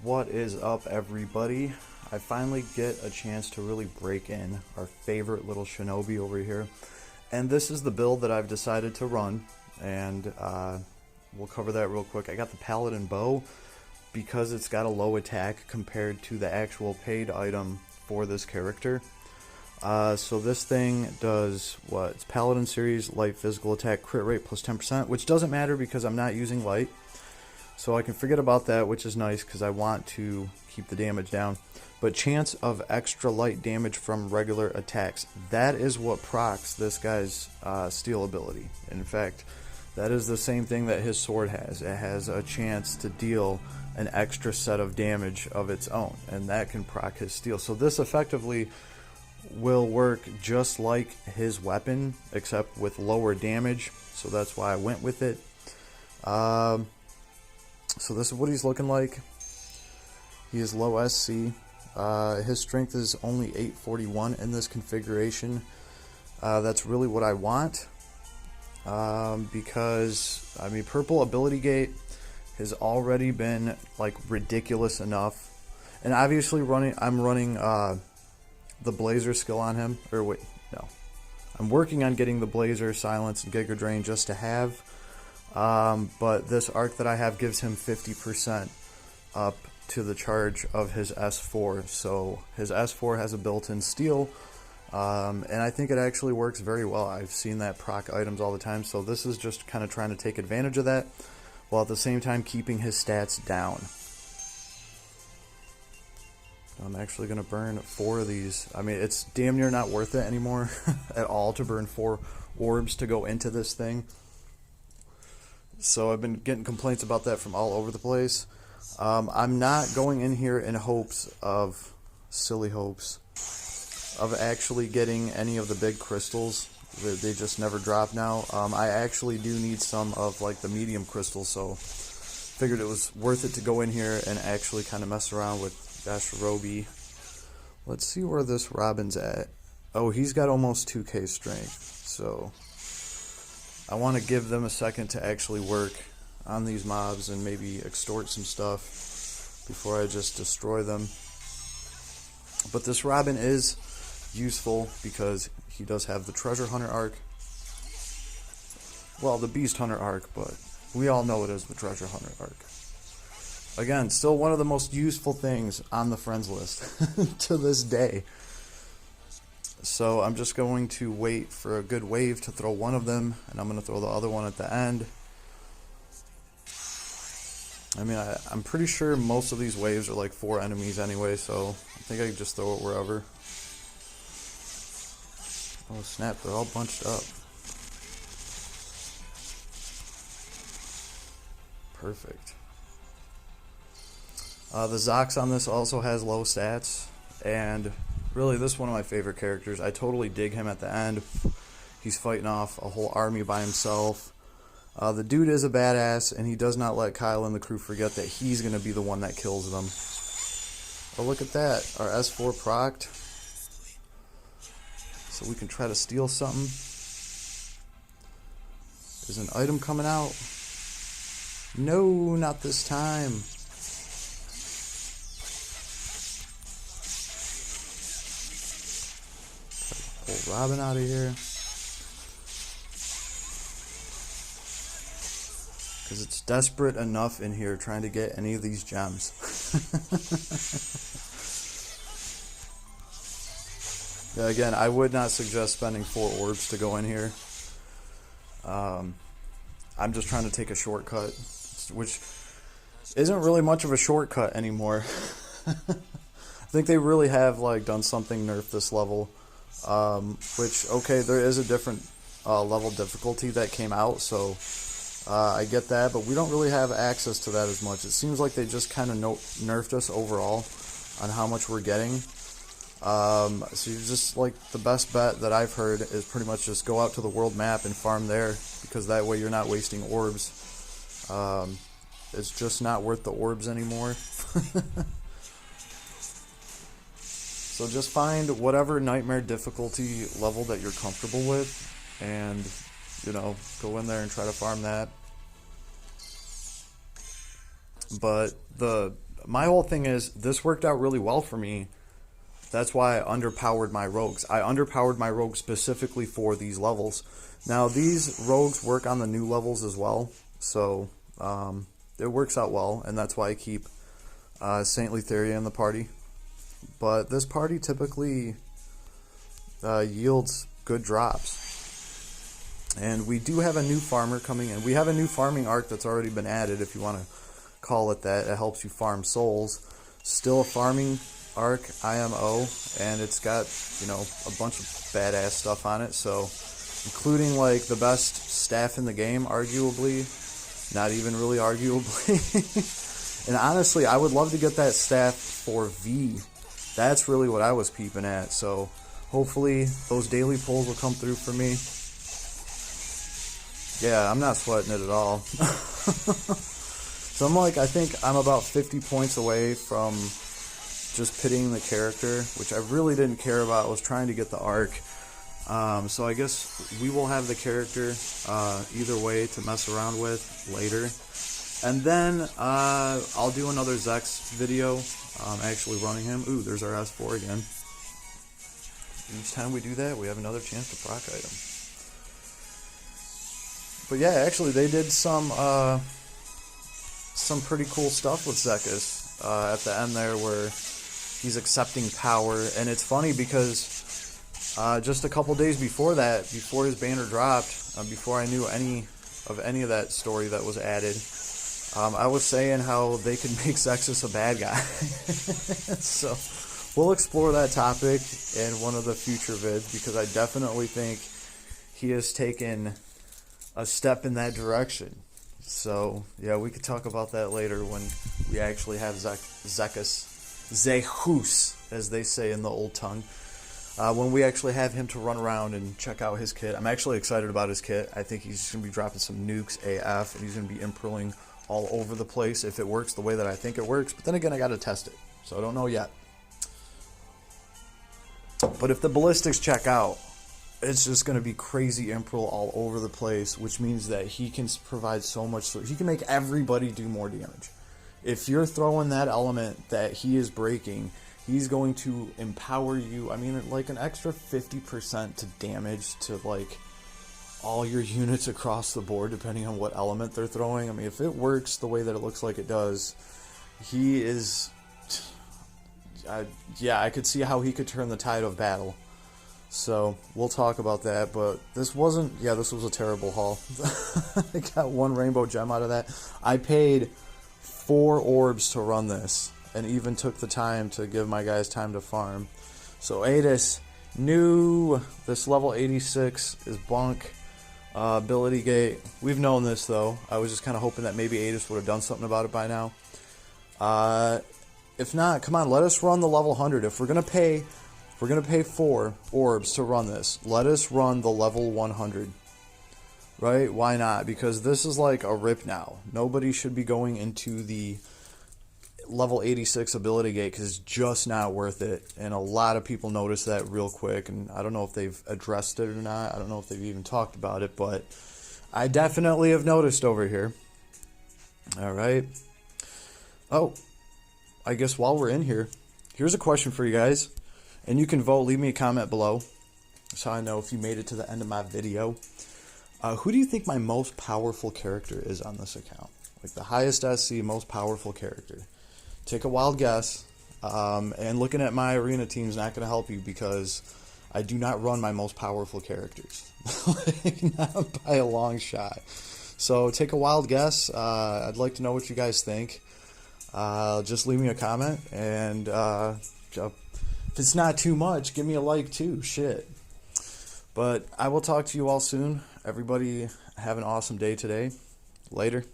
What is up, everybody? I finally get a chance to really break in our favorite little Shinobi over here, and this is the build that I've decided to run, and we'll cover that real quick. I got the Paladin Bow because it's got a low attack compared to the actual paid item for this character. So this thing does what? It's Paladin series, light physical attack, crit rate plus 10%, which doesn't matter because I'm not using light. So I can forget about that, which is nice because I want to keep the damage down. But chance of extra light damage from regular attacks. That is what procs this guy's steel ability. In fact, that is the same thing that his sword has. It has a chance to deal an extra set of damage of its own, and that can proc his steel. So this effectively will work just like his weapon, except with lower damage. So that's why I went with it. So this is what he's looking like. He is low SC. His strength is only 841 in this configuration. That's really what I want. Because, I mean, purple ability gate has already been like ridiculous enough. And obviously I'm running the Blazer skill on him. Or wait, no. I'm working on getting the Blazer, Silence, and Giga Drain just to have. But this arc that I have gives him 50% up to the charge of his S4. So his S4 has a built-in steal, and I think it actually works very well. I've seen that proc items all the time, so this is just kind of trying to take advantage of that, while at the same time keeping his stats down. I'm actually going to burn 4 of these. I mean, it's damn near not worth it anymore at all to burn 4 orbs to go into this thing. So I've been getting complaints about that from all over the place. I'm not going in here in hopes of, silly hopes, of actually getting any of the big crystals. They just never drop now. I actually do need some of like the medium crystals, so figured it was worth it to go in here and actually kind of mess around with Shinobi. Let's see where this Robin's at. Oh, he's got almost 2k strength, so I want to give them a second to actually work on these mobs and maybe extort some stuff before I just destroy them. But this Robin is useful because he does have the Treasure Hunter arc. Well, the Beast Hunter arc, but we all know it as the Treasure Hunter arc. Again, still one of the most useful things on the friends list to this day. So I'm just going to wait for a good wave to throw one of them, and I'm going to throw the other one at the end. I mean, I'm pretty sure most of these waves are like 4 enemies anyway, so I think I can just throw it wherever. Oh snap, they're all bunched up. Perfect. The Zox on this also has low stats, and really, this is one of my favorite characters. I totally dig him at the end. He's fighting off a whole army by himself. The dude is a badass, and he does not let Kyle and the crew forget that he's going to be the one that kills them. Oh, look at that. Our S4 procced. So we can try to steal something. Is an item coming out? No, not this time. Pull Robin out of here. Because it's desperate enough in here trying to get any of these gems. Yeah, again, I would not suggest spending 4 orbs to go in here. I'm just trying to take a shortcut, which isn't really much of a shortcut anymore. I think they really have like done something nerf this level. Which, okay, there is a different level difficulty that came out, so I get that, but we don't really have access to that as much. It seems like they just kind of nerfed us overall on how much we're getting. So you're just like, the best bet that I've heard is pretty much just go out to the world map and farm there, because that way you're not wasting orbs. It's just not worth the orbs anymore. So just find whatever nightmare difficulty level that you're comfortable with, and, you know, go in there and try to farm that. But the my whole thing is this worked out really well for me. That's why I underpowered my rogues. I underpowered my rogues specifically for these levels. Now, these rogues work on the new levels as well, so it works out well, and that's why I keep Saint Letheria in the party. But this party typically yields good drops. And we do have a new farmer coming in. We have a new farming arc that's already been added, if you want to call it that. It helps you farm souls. Still a farming arc, IMO, and it's got, you know, a bunch of badass stuff on it, so including like the best staff in the game, arguably, not even really arguably. And honestly, I would love to get that staff for V. That's really what I was peeping at, so hopefully those daily pulls will come through for me. Yeah, I'm not sweating it at all. So I'm like, I think I'm about 50 points away from just pitting the character, which I really didn't care about. I was trying to get the arc. So I guess we will have the character either way to mess around with later. And then I'll do another Zex video actually running him. Ooh, there's our S4 again. Each time we do that, we have another chance to proc item. But yeah, actually they did some pretty cool stuff with Zekus at the end there where he's accepting power. And it's funny because just a couple days before that, before his banner dropped, before I knew any of that story that was added, I was saying how they could make Zekus a bad guy. So we'll explore that topic in one of the future vids, because I definitely think he has taken a step in that direction. So yeah, we could talk about that later when we actually have Zekus, as they say in the old tongue. When we actually have him to run around and check out his kit. I'm actually excited about his kit. I think he's going to be dropping some nukes AF, and he's going to be imprilling all over the place if it works the way that I think it works. But then again, I got to test it, so I don't know yet. But if the ballistics check out, it's just going to be crazy impril all over the place, which means that he can provide so much. So he can make everybody do more damage. If you're throwing that element that he is breaking, he's going to empower you. I mean, like an extra 50% to damage to like all your units across the board, depending on what element they're throwing. I mean, if it works the way that it looks like it does, he is... yeah, I could see how he could turn the tide of battle. So we'll talk about that, but this wasn't... yeah, this was a terrible haul. I got one rainbow gem out of that. I paid 4 orbs to run this, and even took the time to give my guys time to farm. So Adis, new. This level 86 is bunk. Ability gate. We've known this though. I was just kind of hoping that maybe Adis would have done something about it by now. If not, come on, let us run the level 100. If we're gonna pay 4 orbs to run this, let us run the level 100. Right? Why not? Because this is like a rip now. Nobody should be going into the level 86 ability gate because it's just not worth it. And a lot of people notice that real quick. And I don't know if they've addressed it or not. I don't know if they've even talked about it. But I definitely have noticed over here. Alright. Oh. I guess while we're in here, here's a question for you guys. And you can vote. Leave me a comment below, so I know if you made it to the end of my video. Who do you think my most powerful character is on this account? Like the highest SC, most powerful character. Take a wild guess. And looking at my arena team is not going to help you because I do not run my most powerful characters. Like, not by a long shot. So take a wild guess. I'd like to know what you guys think. Just leave me a comment. And if it's not too much, give me a like too. Shit. But I will talk to you all soon. Everybody have an awesome day today. Later.